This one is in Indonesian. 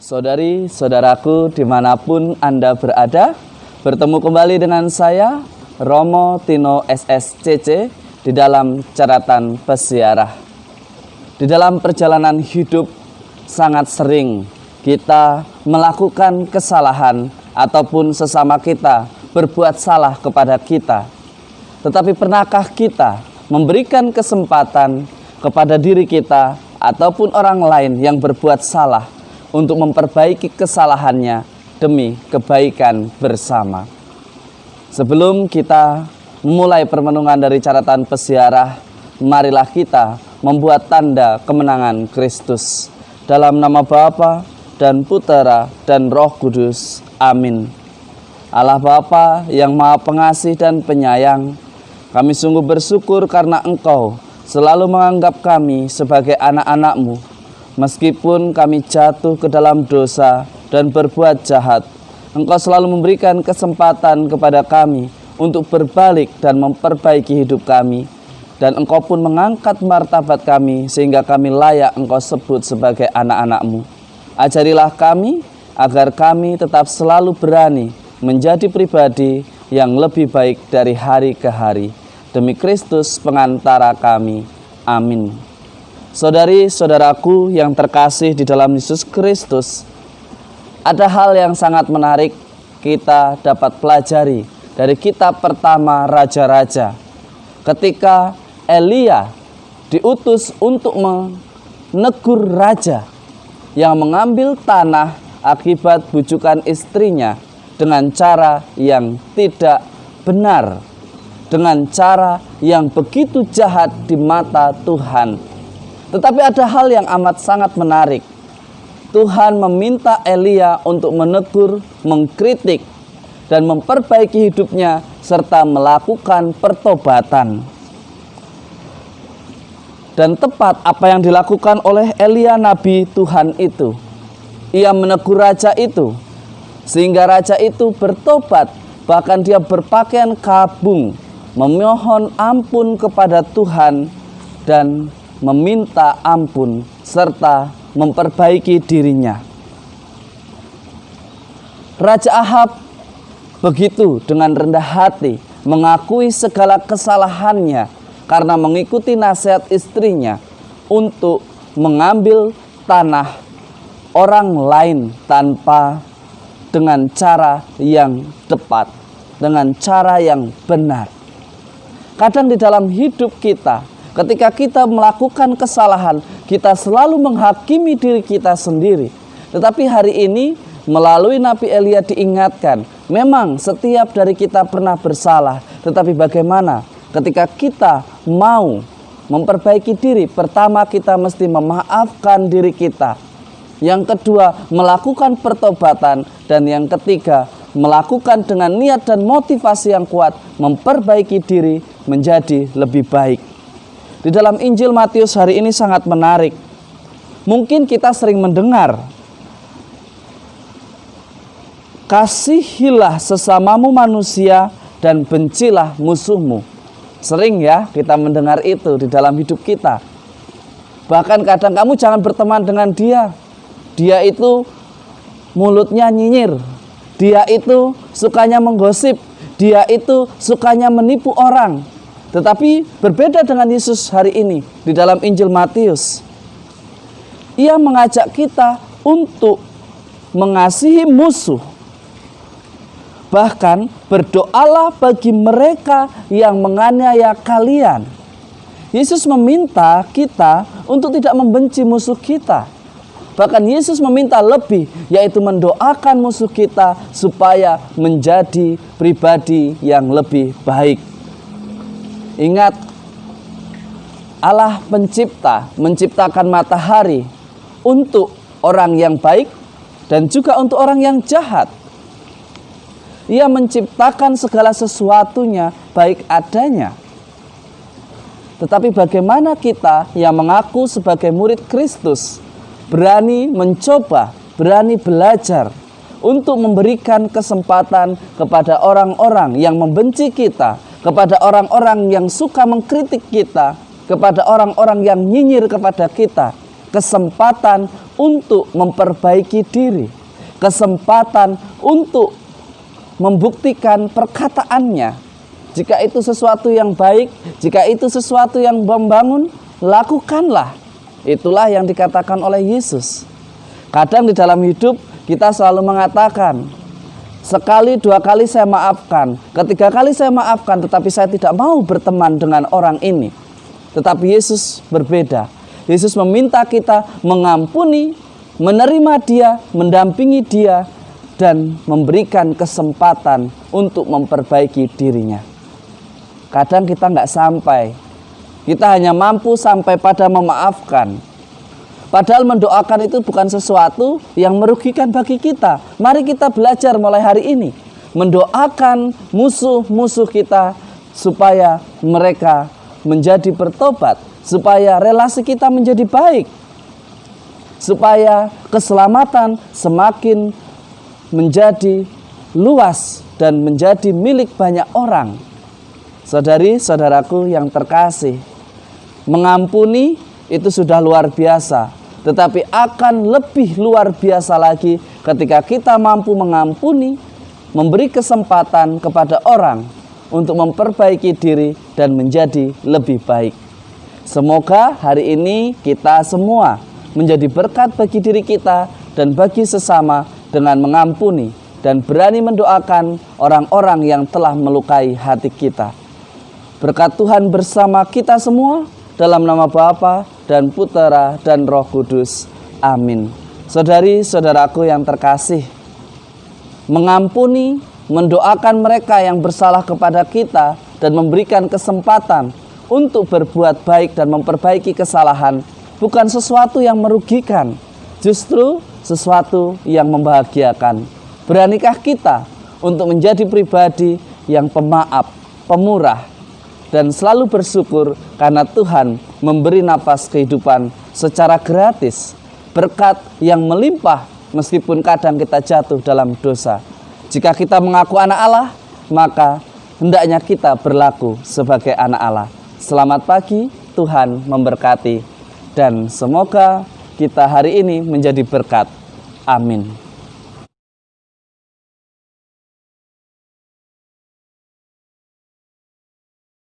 Saudari-saudaraku dimanapun Anda berada, bertemu kembali dengan saya, Romo Tino SSCC, di dalam catatan peziarah. Di dalam perjalanan hidup, sangat sering kita melakukan kesalahan ataupun sesama kita berbuat salah kepada kita. Tetapi pernahkah kita memberikan kesempatan kepada diri kita ataupun orang lain yang berbuat salah untuk memperbaiki kesalahannya demi kebaikan bersama? Sebelum kita memulai permenungan dari catatan peziarah, marilah kita membuat tanda kemenangan Kristus. Dalam nama Bapa dan Putera dan Roh Kudus. Amin. Allah Bapa yang Maha Pengasih dan Penyayang, kami sungguh bersyukur karena Engkau selalu menganggap kami sebagai anak-anak-Mu. Meskipun kami jatuh ke dalam dosa dan berbuat jahat, Engkau selalu memberikan kesempatan kepada kami untuk berbalik dan memperbaiki hidup kami. Dan Engkau pun mengangkat martabat kami sehingga kami layak Engkau sebut sebagai anak-anak-Mu. Ajarilah kami agar kami tetap selalu berani menjadi pribadi yang lebih baik dari hari ke hari. Demi Kristus pengantara kami. Amin. Saudari-saudaraku yang terkasih di dalam Yesus Kristus, ada hal yang sangat menarik kita dapat pelajari dari kitab pertama Raja-Raja. Ketika Elia diutus untuk menegur raja yang mengambil tanah akibat bujukan istrinya dengan cara yang tidak benar, dengan cara yang begitu jahat di mata Tuhan. Tetapi ada hal yang amat sangat menarik. Tuhan meminta Elia untuk menegur, mengkritik, dan memperbaiki hidupnya serta melakukan pertobatan. Dan tepat apa yang dilakukan oleh Elia Nabi Tuhan itu. Ia menegur raja itu, sehingga raja itu bertobat. Bahkan dia berpakaian kabung, memohon ampun kepada Tuhan dan meminta ampun serta memperbaiki dirinya. Raja Ahab begitu dengan rendah hati mengakui segala kesalahannya karena mengikuti nasihat istrinya untuk mengambil tanah orang lain tanpa dengan cara yang tepat, dengan cara yang benar. Kadang di dalam hidup kita, ketika kita melakukan kesalahan, kita selalu menghakimi diri kita sendiri. Tetapi hari ini melalui Nabi Elia diingatkan, memang setiap dari kita pernah bersalah. Tetapi bagaimana ketika kita mau memperbaiki diri? Pertama, kita mesti memaafkan diri kita. Yang kedua, melakukan pertobatan. Dan yang ketiga, melakukan dengan niat dan motivasi yang kuat, memperbaiki diri menjadi lebih baik. Di dalam Injil Matius hari ini sangat menarik. Mungkin kita sering mendengar, kasihilah sesamamu manusia dan bencilah musuhmu. Sering ya kita mendengar itu di dalam hidup kita. Bahkan kadang kamu jangan berteman dengan dia. Dia itu mulutnya nyinyir. Dia itu sukanya menggosip. Dia itu sukanya menipu orang. Tetapi berbeda dengan Yesus hari ini di dalam Injil Matius. Ia mengajak kita untuk mengasihi musuh. Bahkan berdoalah bagi mereka yang menganiaya kalian. Yesus meminta kita untuk tidak membenci musuh kita. Bahkan Yesus meminta lebih, yaitu mendoakan musuh kita supaya menjadi pribadi yang lebih baik. Ingat, Allah pencipta menciptakan matahari untuk orang yang baik dan juga untuk orang yang jahat. Ia menciptakan segala sesuatunya baik adanya. Tetapi bagaimana kita yang mengaku sebagai murid Kristus berani mencoba, berani belajar untuk memberikan kesempatan kepada orang-orang yang membenci kita, kepada orang-orang yang suka mengkritik kita, kepada orang-orang yang nyinyir kepada kita, kesempatan untuk memperbaiki diri, kesempatan untuk membuktikan perkataannya. Jika itu sesuatu yang baik, jika itu sesuatu yang membangun, lakukanlah. Itulah yang dikatakan oleh Yesus. Kadang di dalam hidup kita selalu mengatakan, sekali, dua kali saya maafkan, ketiga kali saya maafkan, tetapi saya tidak mau berteman dengan orang ini. Tetapi Yesus berbeda. Yesus meminta kita mengampuni, menerima dia, mendampingi dia, dan memberikan kesempatan untuk memperbaiki dirinya. Kadang kita nggak sampai. Kita hanya mampu sampai pada memaafkan. Padahal mendoakan itu bukan sesuatu yang merugikan bagi kita. Mari kita belajar mulai hari ini mendoakan musuh-musuh kita supaya mereka menjadi bertobat, supaya relasi kita menjadi baik, supaya keselamatan semakin menjadi luas dan menjadi milik banyak orang. Saudari-saudaraku yang terkasih, mengampuni itu sudah luar biasa, tetapi akan lebih luar biasa lagi ketika kita mampu mengampuni, memberi kesempatan kepada orang untuk memperbaiki diri dan menjadi lebih baik. Semoga hari ini kita semua menjadi berkat bagi diri kita dan bagi sesama dengan mengampuni dan berani mendoakan orang-orang yang telah melukai hati kita. Berkat Tuhan bersama kita semua, dalam nama Bapa dan Putera dan Roh Kudus. Amin. Saudari-saudaraku yang terkasih, mengampuni, mendoakan mereka yang bersalah kepada kita dan memberikan kesempatan untuk berbuat baik dan memperbaiki kesalahan bukan sesuatu yang merugikan, justru sesuatu yang membahagiakan. Beranikah kita untuk menjadi pribadi yang pemaaf, pemurah, dan selalu bersyukur karena Tuhan memberi nafas kehidupan secara gratis, berkat yang melimpah meskipun kadang kita jatuh dalam dosa. Jika kita mengaku anak Allah, maka hendaknya kita berlaku sebagai anak Allah. Selamat pagi, Tuhan memberkati, dan semoga kita hari ini menjadi berkat. Amin.